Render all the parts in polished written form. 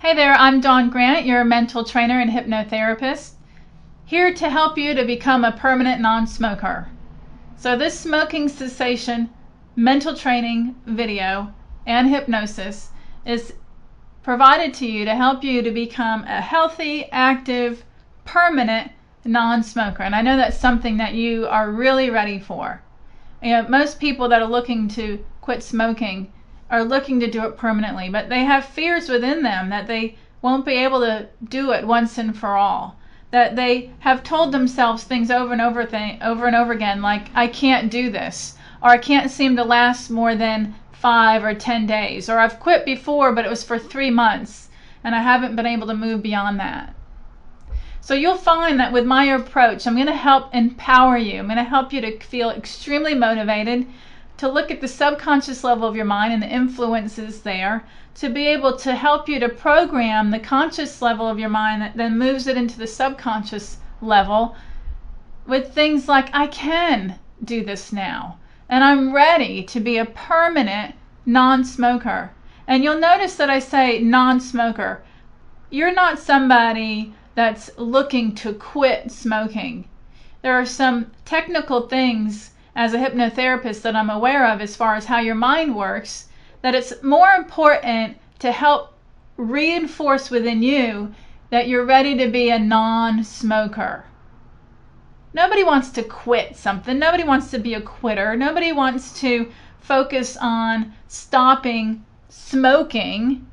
Hey there, I'm Dawn Grant, your mental trainer and hypnotherapist, here to help you to become a permanent non-smoker. So this smoking cessation mental training video and hypnosis is provided to you to help you to become a healthy, active, permanent non-smoker. And I know that's something that you are really ready for. Most people that are looking to quit smoking are looking to do it permanently, but they have fears within them that they won't be able to do it once and for all. That they have told themselves things over and over again, like, I can't do this, or I can't seem to last more than 5 or 10 days, or I've quit before but it was for 3 months and I haven't been able to move beyond that. So you'll find that with my approach, I'm going to help empower you. I'm going to help you to feel extremely motivated, to look at the subconscious level of your mind and the influences there, to be able to help you to program the conscious level of your mind that then moves it into the subconscious level with things like, I can do this now, and I'm ready to be a permanent non-smoker. And you'll notice that I say non-smoker. You're not somebody that's looking to quit smoking. There are some technical things as a hypnotherapist that I'm aware of as far as how your mind works, that it's more important to help reinforce within you that you're ready to be a non-smoker. Nobody wants to quit something. Nobody wants to be a quitter. Nobody wants to focus on stopping smoking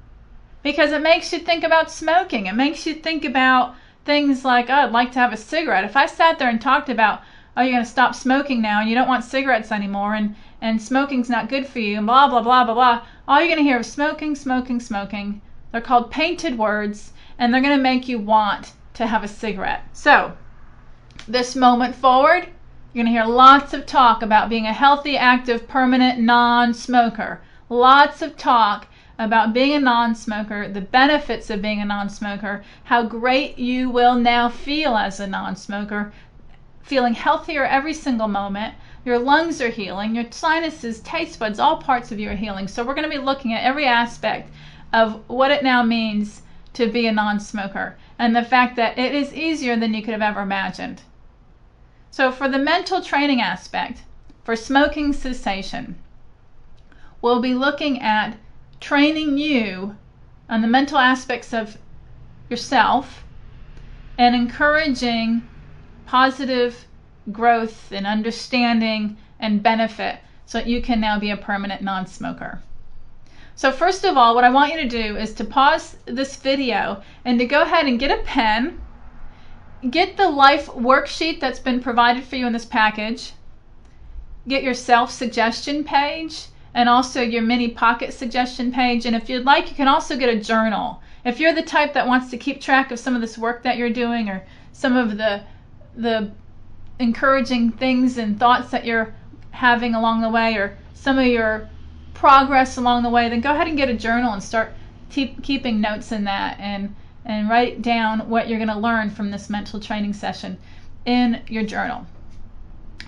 because it makes you think about smoking. It makes you think about things like, oh, I'd like to have a cigarette. If I sat there and talked about, oh, you're going to stop smoking now and you don't want cigarettes anymore and smoking's not good for you and blah, blah, blah, blah, blah, all you're going to hear is smoking, smoking, smoking. They're called painted words and they're going to make you want to have a cigarette. So this moment forward, you're going to hear lots of talk about being a healthy, active, permanent non-smoker. Lots of talk about being a non-smoker, the benefits of being a non-smoker, how great you will now feel as a non-smoker, feeling healthier every single moment. Your lungs are healing, your sinuses, taste buds, all parts of you are healing. So we're going to be looking at every aspect of what it now means to be a non-smoker and the fact that it is easier than you could have ever imagined. So for the mental training aspect, for smoking cessation, we'll be looking at training you on the mental aspects of yourself and encouraging positive growth and understanding and benefit so that you can now be a permanent non-smoker. So first of all, what I want you to do is to pause this video and to go ahead and get a pen, get the life worksheet that's been provided for you in this package, get your self-suggestion page, and also your mini pocket suggestion page. And if you'd like, you can also get a journal. If you're the type that wants to keep track of some of this work that you're doing or some of the encouraging things and thoughts that you're having along the way or some of your progress along the way, then go ahead and get a journal and start keeping notes in that and write down what you're going to learn from this mental training session in your journal.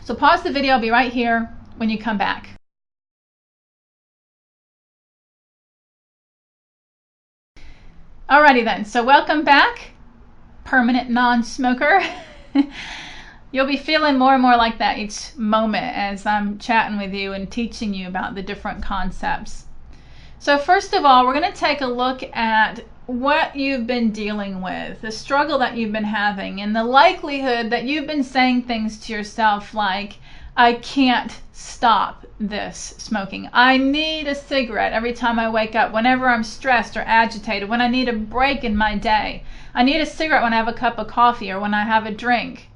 So pause the video. I'll be right here when you come back. Alrighty then, so welcome back, permanent non-smoker. You'll be feeling more and more like that each moment as I'm chatting with you and teaching you about the different concepts. So first of all, we're going to take a look at what you've been dealing with, the struggle that you've been having, and the likelihood that you've been saying things to yourself like, I can't stop this smoking. I need a cigarette every time I wake up, whenever I'm stressed or agitated, when I need a break in my day. I need a cigarette when I have a cup of coffee or when I have a drink.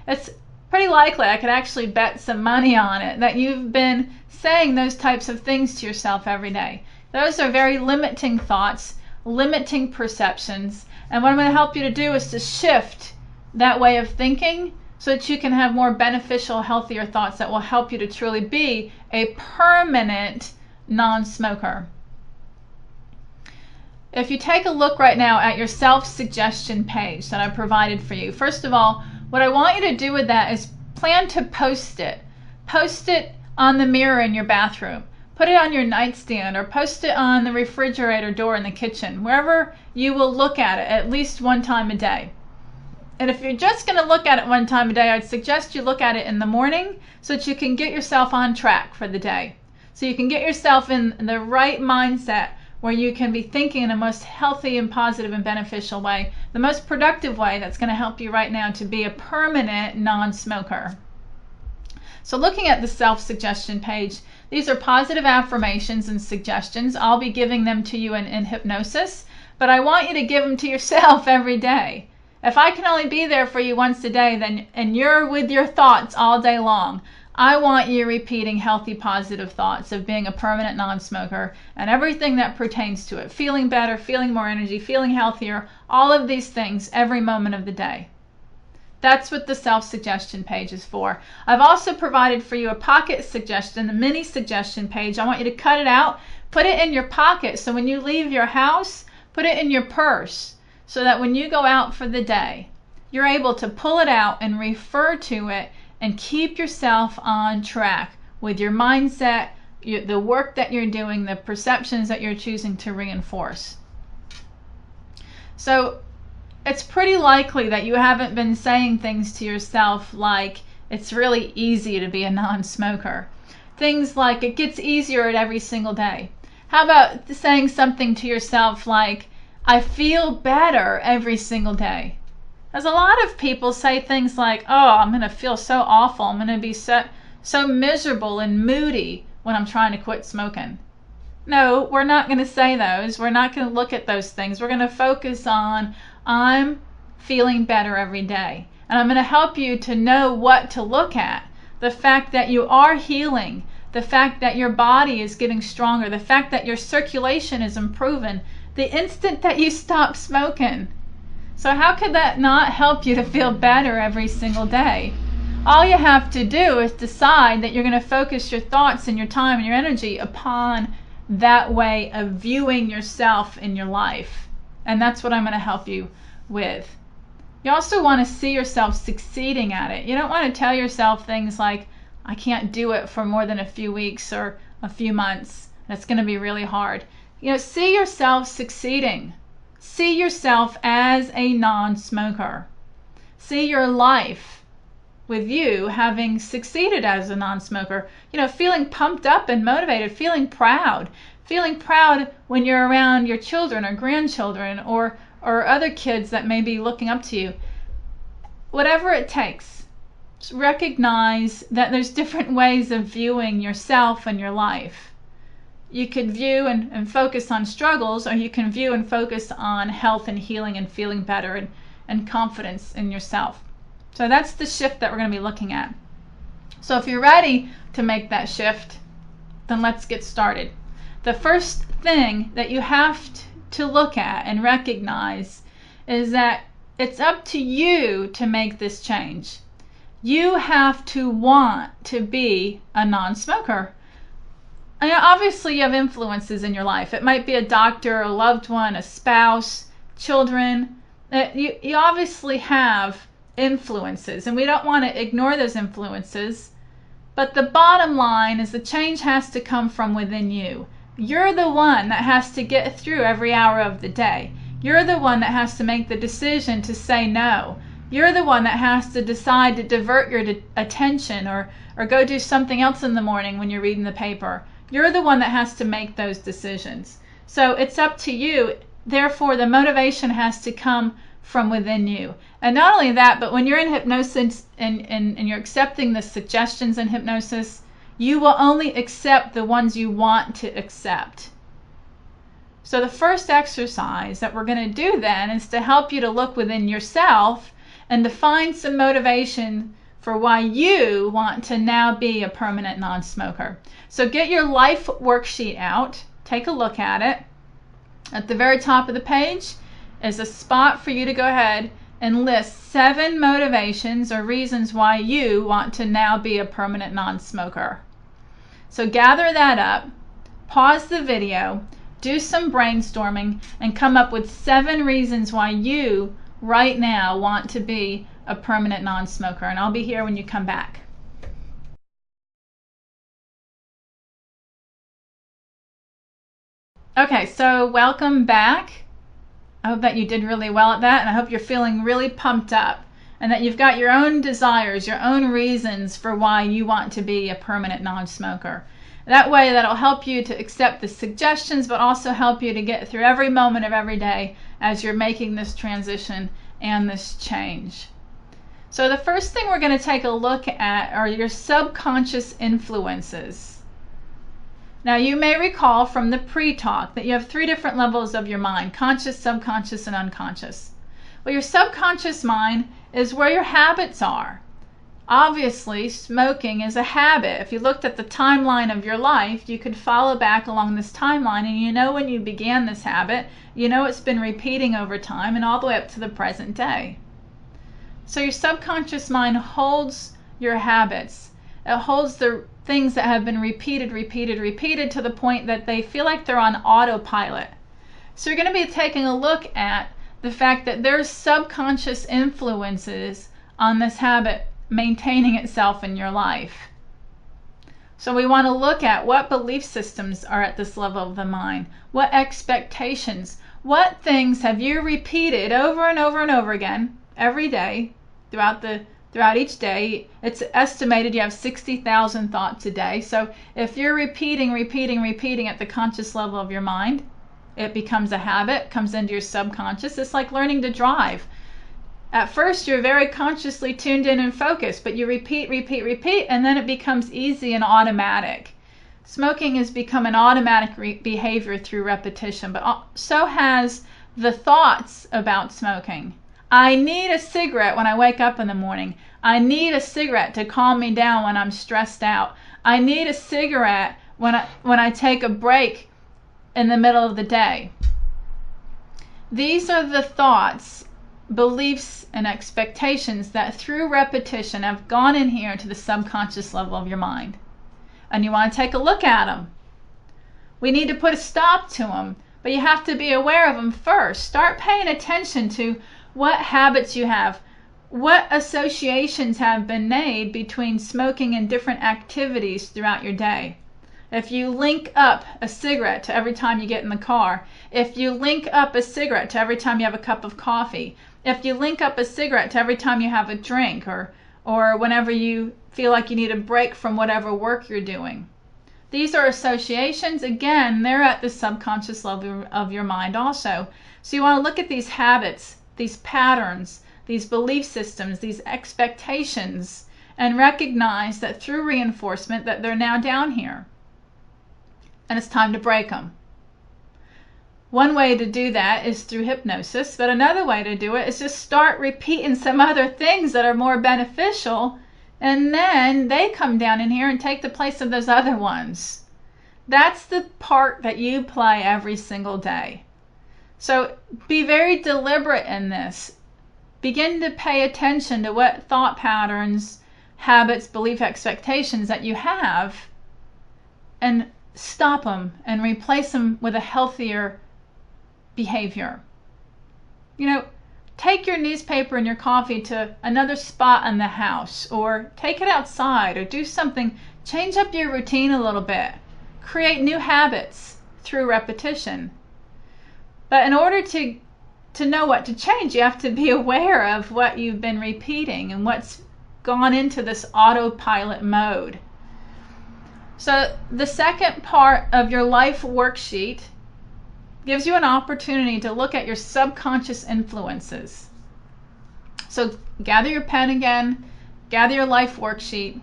It's pretty likely, I could actually bet some money on it, that you've been saying those types of things to yourself every day. Those are very limiting thoughts, limiting perceptions, and what I'm going to help you to do is to shift that way of thinking so that you can have more beneficial, healthier thoughts that will help you to truly be a permanent non-smoker. If you take a look right now at your self-suggestion page that I provided for you, first of all, what I want you to do with that is plan to post it. Post it on the mirror in your bathroom. Put it on your nightstand or post it on the refrigerator door in the kitchen, wherever you will look at it at least one time a day. And if you're just going to look at it one time a day, I'd suggest you look at it in the morning so that you can get yourself on track for the day. So you can get yourself in the right mindset where you can be thinking in a most healthy and positive and beneficial way, the most productive way that's going to help you right now to be a permanent non-smoker. So looking at the self-suggestion page, these are positive affirmations and suggestions. I'll be giving them to you in hypnosis, but I want you to give them to yourself every day. If I can only be there for you once a day, and you're with your thoughts all day long, I want you repeating healthy, positive thoughts of being a permanent non-smoker and everything that pertains to it. Feeling better, feeling more energy, feeling healthier, all of these things every moment of the day. That's what the self-suggestion page is for. I've also provided for you a pocket suggestion, the mini suggestion page. I want you to cut it out, put it in your pocket, so when you leave your house, put it in your purse, so that when you go out for the day, you're able to pull it out and refer to it and keep yourself on track with your mindset, the work that you're doing, the perceptions that you're choosing to reinforce. So it's pretty likely that you haven't been saying things to yourself like, it's really easy to be a non-smoker. Things like, it gets easier at every single day. How about saying something to yourself like, I feel better every single day? As a lot of people say things like, oh, I'm going to feel so awful. I'm going to be so miserable and moody when I'm trying to quit smoking. No, we're not going to say those. We're not going to look at those things. We're going to focus on, I'm feeling better every day. And I'm going to help you to know what to look at. The fact that you are healing, the fact that your body is getting stronger, the fact that your circulation is improving the instant that you stop smoking. So how could that not help you to feel better every single day? All you have to do is decide that you're going to focus your thoughts and your time and your energy upon that way of viewing yourself in your life. And that's what I'm going to help you with. You also want to see yourself succeeding at it. You don't want to tell yourself things like, I can't do it for more than a few weeks or a few months. That's going to be really hard. See yourself succeeding. See yourself as a non-smoker. See your life with you having succeeded as a non-smoker. Feeling pumped up and motivated, feeling proud when you're around your children or grandchildren or other kids that may be looking up to you. Whatever it takes, just recognize that there's different ways of viewing yourself and your life. You could view and focus on struggles, or you can view and focus on health and healing and feeling better and confidence in yourself. So that's the shift that we're going to be looking at. So if you're ready to make that shift, then let's get started. The first thing that you have to look at and recognize is that it's up to you to make this change. You have to want to be a non-smoker. Obviously you have influences in your life. It might be a doctor, a loved one, a spouse, children. You obviously have influences, and we don't want to ignore those influences. But the bottom line is the change has to come from within you. You're the one that has to get through every hour of the day. You're the one that has to make the decision to say no. You're the one that has to decide to divert your attention or go do something else in the morning when you're reading the paper. You're the one that has to make those decisions. So it's up to you. Therefore, the motivation has to come from within you. And not only that, but when you're in hypnosis and you're accepting the suggestions in hypnosis, you will only accept the ones you want to accept. So the first exercise that we're going to do then is to help you to look within yourself and to find some motivation for why you want to now be a permanent non-smoker. So get your life worksheet out, take a look at it. At the very top of the page is a spot for you to go ahead and list 7 motivations or reasons why you want to now be a permanent non-smoker. So gather that up, pause the video, do some brainstorming, and come up with 7 reasons why you right now want to be a permanent non-smoker. And I'll be here when you come back. Okay, so welcome back. I hope that you did really well at that, and I hope you're feeling really pumped up and that you've got your own desires, your own reasons for why you want to be a permanent non-smoker. That way, that'll help you to accept the suggestions, but also help you to get through every moment of every day as you're making this transition and this change. So the first thing we're going to take a look at are your subconscious influences. Now, you may recall from the pre-talk that you have 3 different levels of your mind: conscious, subconscious, and unconscious. Well, your subconscious mind is where your habits are. Obviously, smoking is a habit. If you looked at the timeline of your life, you could follow back along this timeline, and you know when you began this habit, you know it's been repeating over time and all the way up to the present day. So your subconscious mind holds your habits. It holds the things that have been repeated to the point that they feel like they're on autopilot. So you're going to be taking a look at the fact that there's subconscious influences on this habit maintaining itself in your life. So we want to look at what belief systems are at this level of the mind, what expectations, what things have you repeated over and over and over again every day throughout each day. It's estimated you have 60,000 thoughts a day. So if you're repeating at the conscious level of your mind, it becomes a habit, comes into your subconscious. It's like learning to drive. At first, you're very consciously tuned in and focused, but you repeat, and then it becomes easy and automatic. Smoking has become an automatic behavior through repetition, but so has the thoughts about smoking. I need a cigarette when I wake up in the morning. I need a cigarette to calm me down when I'm stressed out. I need a cigarette when I take a break in the middle of the day. These are the thoughts, beliefs, and expectations that through repetition have gone in here to the subconscious level of your mind. And you want to take a look at them. We need to put a stop to them, but you have to be aware of them first. Start paying attention to what habits you have, what associations have been made between smoking and different activities throughout your day. If you link up a cigarette to every time you get in the car, if you link up a cigarette to every time you have a cup of coffee, if you link up a cigarette to every time you have a drink, or whenever you feel like you need a break from whatever work you're doing. These are associations. Again, they're at the subconscious level of your mind also. So you want to look at these habits, these patterns, these belief systems, these expectations, and recognize that through reinforcement that they're now down here. And it's time to break them. One way to do that is through hypnosis, but another way to do it is just start repeating some other things that are more beneficial, and then they come down in here and take the place of those other ones. That's the part that you play every single day. So be very deliberate in this. Begin to pay attention to what thought patterns, habits, belief, expectations that you have, and stop them and replace them with a healthier behavior. Take your newspaper and your coffee to another spot in the house, or take it outside, or do something. Change up your routine a little bit. Create new habits through repetition. But in order to know what to change, you have to be aware of what you've been repeating and what's gone into this autopilot mode. So the second part of your life worksheet gives you an opportunity to look at your subconscious influences. So gather your pen again, gather your life worksheet.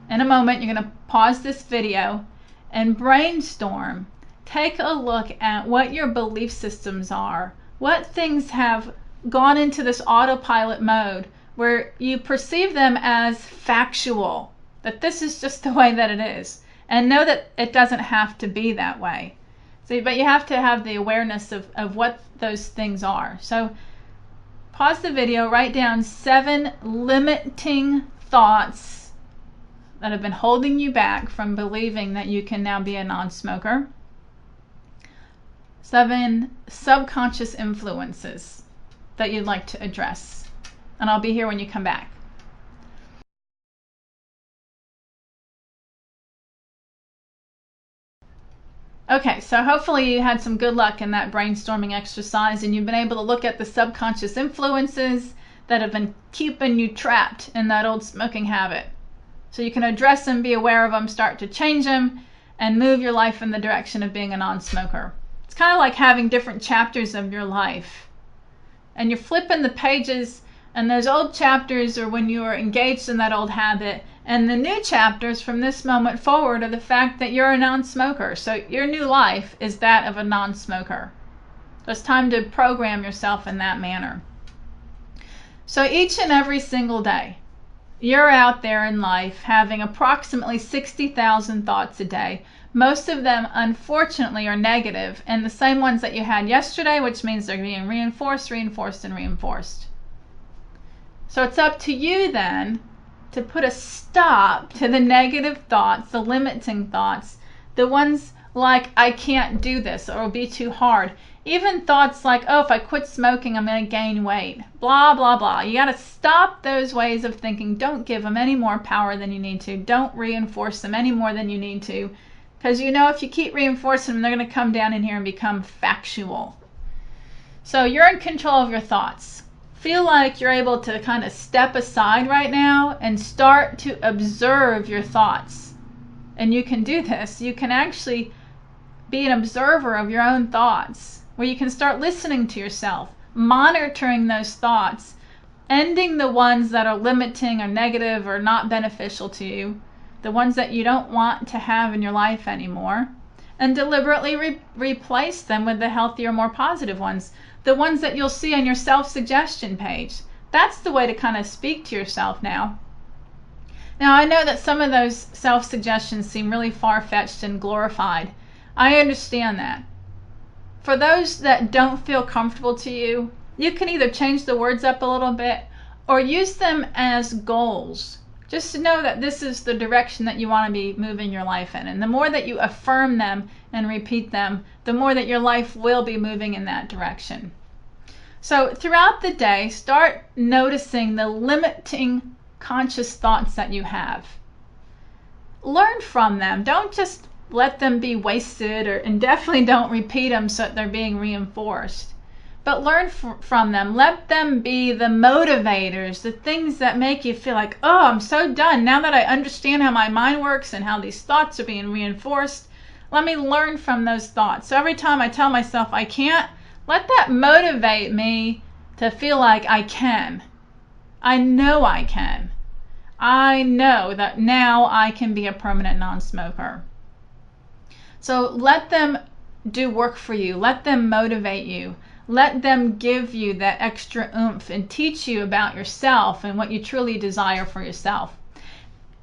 In a moment, you're going to pause this video and brainstorm. Take a look at what your belief systems are. What things have gone into this autopilot mode where you perceive them as factual, that this is just the way that it is, and know that it doesn't have to be that way. So, but you have to have the awareness of what those things are. So pause the video, write down 7 limiting thoughts that have been holding you back from believing that you can now be a non-smoker. 7 subconscious influences that you'd like to address. And I'll be here when you come back. Okay, so hopefully you had some good luck in that brainstorming exercise and you've been able to look at the subconscious influences that have been keeping you trapped in that old smoking habit. So you can address them, be aware of them, start to change them, and move your life in the direction of being a non-smoker. It's kind of like having different chapters of your life. And you're flipping the pages, and those old chapters are when you were engaged in that old habit, and the new chapters from this moment forward are the fact that you're a non-smoker. So your new life is that of a non-smoker. So it's time to program yourself in that manner. So each and every single day, you're out there in life having approximately 60,000 thoughts a day. Most of them, unfortunately, are negative, and the same ones that you had yesterday, which means they're being reinforced, reinforced, and reinforced. So it's up to you then to put a stop to the negative thoughts, the limiting thoughts, the ones like, I can't do this, or it'll be too hard. Even thoughts like, oh, if I quit smoking, I'm going to gain weight. Blah, blah, blah. You got to stop those ways of thinking. Don't give them any more power than you need to. Don't reinforce them any more than you need to. Because you know if you keep reinforcing them, they're going to come down in here and become factual. So you're in control of your thoughts. Feel like you're able to kind of step aside right now and start to observe your thoughts. And you can do this. You can actually be an observer of your own thoughts, where you can start listening to yourself, monitoring those thoughts, ending the ones that are limiting or negative or not beneficial to you, the ones that you don't want to have in your life anymore, and deliberately replace them with the healthier, more positive ones, the ones that you'll see on your self-suggestion page. That's the way to kind of speak to yourself now. Now, I know that some of those self-suggestions seem really far-fetched and glorified. I understand that. For those that don't feel comfortable to you, you can either change the words up a little bit or use them as goals. Just to know that this is the direction that you want to be moving your life in. And the more that you affirm them and repeat them, the more that your life will be moving in that direction. So throughout the day, start noticing the limiting conscious thoughts that you have. Learn from them. Don't just let them be wasted, and definitely don't repeat them so that they're being reinforced. But learn from them. Let them be the motivators, the things that make you feel like, oh, I'm so done. Now that I understand how my mind works and how these thoughts are being reinforced, let me learn from those thoughts. So every time I tell myself I can't, let that motivate me to feel like I can. I know I can. I know that now I can be a permanent non-smoker. So let them do work for you. Let them motivate you. Let them give you that extra oomph and teach you about yourself and what you truly desire for yourself.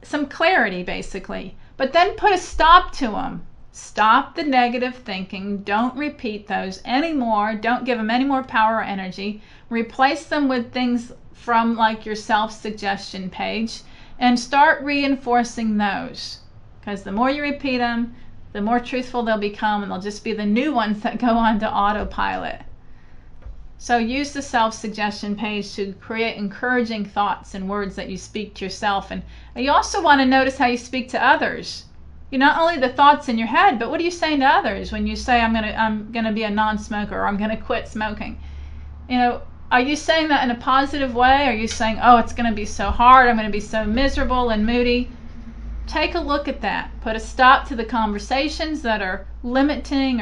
Some clarity, basically. But then put a stop to them. Stop the negative thinking. Don't repeat those anymore. Don't give them any more power or energy. Replace them with things from like your self-suggestion page and start reinforcing those. Because the more you repeat them, the more truthful they'll become, and they'll just be the new ones that go on to autopilot. So use the self-suggestion page to create encouraging thoughts and words that you speak to yourself. And you also want to notice how you speak to others. You not only the thoughts in your head, but what are you saying to others when you say, I'm gonna be a non-smoker, or I'm gonna quit smoking? You know, are you saying that in a positive way? Are you saying, oh, it's gonna be so hard, I'm gonna be so miserable and moody? Take a look at that. Put a stop to the conversations that are limiting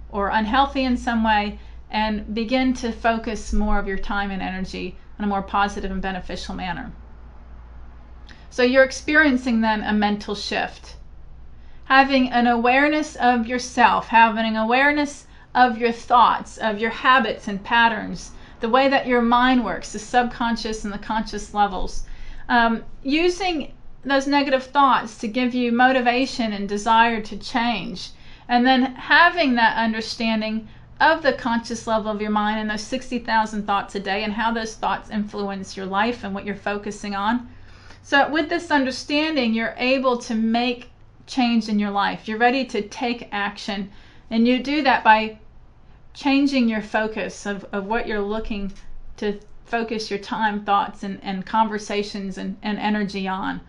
or unhealthy in some way, and begin to focus more of your time and energy in a more positive and beneficial manner. So you're experiencing then a mental shift. Having an awareness of yourself, having an awareness of your thoughts, of your habits and patterns, the way that your mind works, the subconscious and the conscious levels. Using those negative thoughts to give you motivation and desire to change. And then having that understanding of the conscious level of your mind and those 60,000 thoughts a day and how those thoughts influence your life and what you're focusing on. So with this understanding, you're able to make change in your life. You're ready to take action, and you do that by changing your focus of what you're looking to focus your time, thoughts, and conversations and energy on.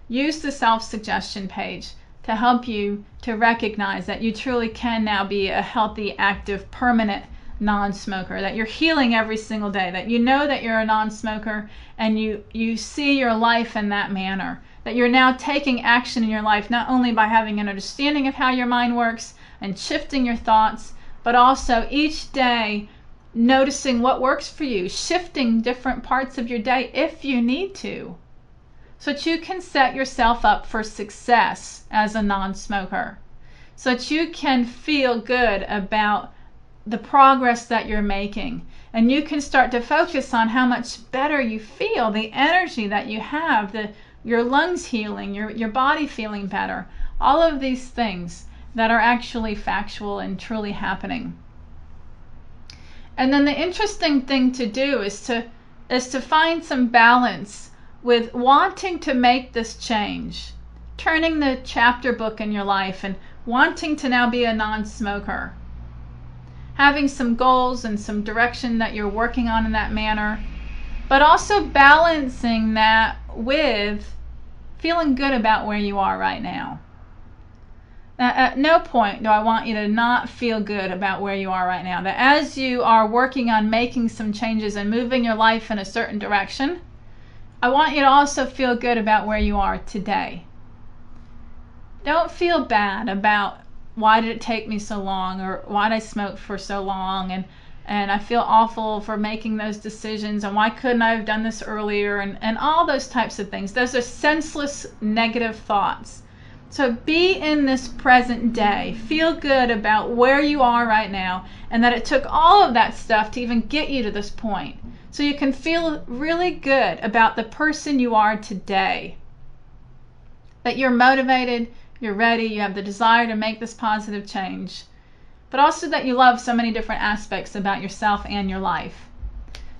Use the self-suggestion page. to help you to recognize that you truly can now be a healthy, active, permanent non-smoker, that you're healing every single day, that you know that you're a non-smoker and you see your life in that manner, that you're now taking action in your life not only by having an understanding of how your mind works and shifting your thoughts, but also each day noticing what works for you, shifting different parts of your day if you need to, so that you can set yourself up for success as a non-smoker, so that you can feel good about the progress that you're making, and you can start to focus on how much better you feel, the energy that you have, your lungs healing, your body feeling better, all of these things that are actually factual and truly happening. And then the interesting thing to do is to find some balance with wanting to make this change, turning the chapter book in your life and wanting to now be a non-smoker, having some goals and some direction that you're working on in that manner, but also balancing that with feeling good about where you are right now. Now, at no point do I want you to not feel good about where you are right now. That as you are working on making some changes and moving your life in a certain direction, I want you to also feel good about where you are today. Don't feel bad about why did it take me so long, or why did I smoke for so long, and I feel awful for making those decisions, and why couldn't I have done this earlier, and all those types of things. Those are senseless negative thoughts. So be in this present day. Feel good about where you are right now, and that it took all of that stuff to even get you to this point. So you can feel really good about the person you are today. That you're motivated, you're ready, you have the desire to make this positive change. But also that you love so many different aspects about yourself and your life.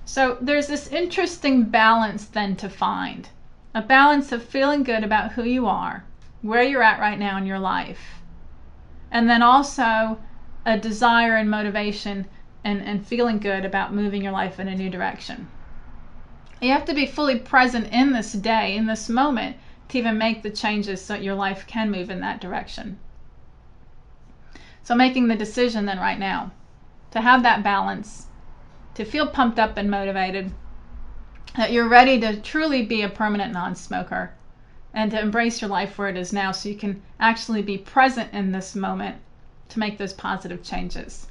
So there's this interesting balance then to find. A balance of feeling good about who you are, where you're at right now in your life, and then also a desire and motivation and feeling good about moving your life in a new direction. You have to be fully present in this day, in this moment, to even make the changes so that your life can move in that direction. So making the decision then right now to have that balance, to feel pumped up and motivated, that you're ready to truly be a permanent non-smoker, and to embrace your life where it is now, so you can actually be present in this moment to make those positive changes.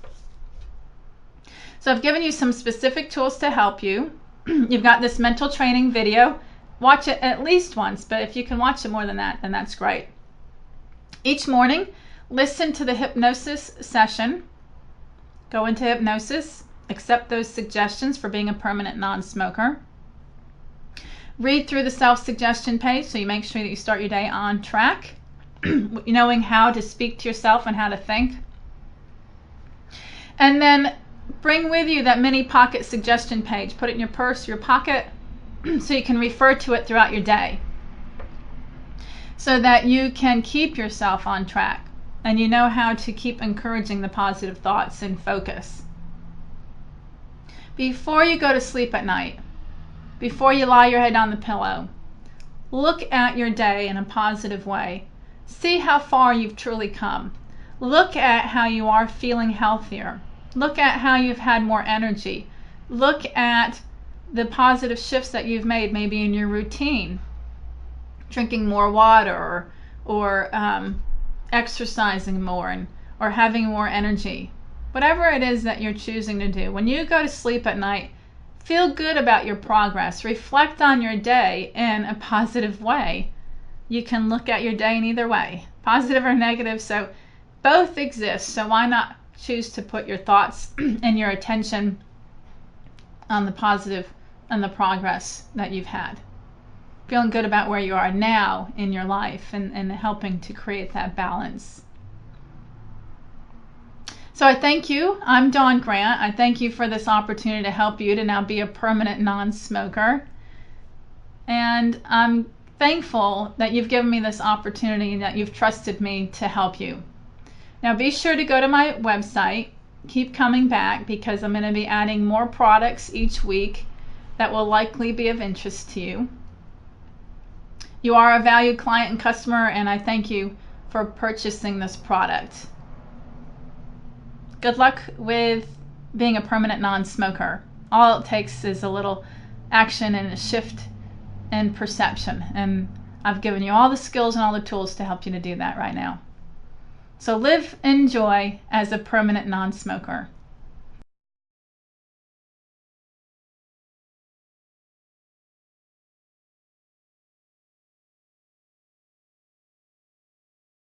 So I've given you some specific tools to help you. You've got this mental training video. Watch it at least once, but if you can watch it more than that, then that's great. Each morning, listen to the hypnosis session. Go into hypnosis. Accept those suggestions for being a permanent non-smoker. Read through the self-suggestion page so you make sure that you start your day on track, knowing how to speak to yourself and how to think. And then bring with you that mini pocket suggestion page. Put it in your purse, your pocket, so you can refer to it throughout your day, so that you can keep yourself on track and you know how to keep encouraging the positive thoughts and focus. Before you go to sleep at night, before you lie your head on the pillow, look at your day in a positive way. See how far you've truly come. Look at how you are feeling healthier. Look at how you've had more energy. Look at the positive shifts that you've made, maybe in your routine. Drinking more water, or exercising more, or having more energy. Whatever it is that you're choosing to do. When you go to sleep at night, feel good about your progress. Reflect on your day in a positive way. You can look at your day in either way, positive or negative, so both exist. So why not choose to put your thoughts and your attention on the positive and the progress that you've had. Feeling good about where you are now in your life, and helping to create that balance. So I thank you. I'm Dawn Grant. I thank you for this opportunity to help you to now be a permanent non-smoker. And I'm thankful that you've given me this opportunity and that you've trusted me to help you. Now be sure to go to my website. Keep coming back, because I'm going to be adding more products each week that will likely be of interest to you. You are a valued client and customer, and I thank you for purchasing this product. Good luck with being a permanent non-smoker. All it takes is a little action and a shift in perception, and I've given you all the skills and all the tools to help you to do that right now. So live in joy as a permanent non-smoker.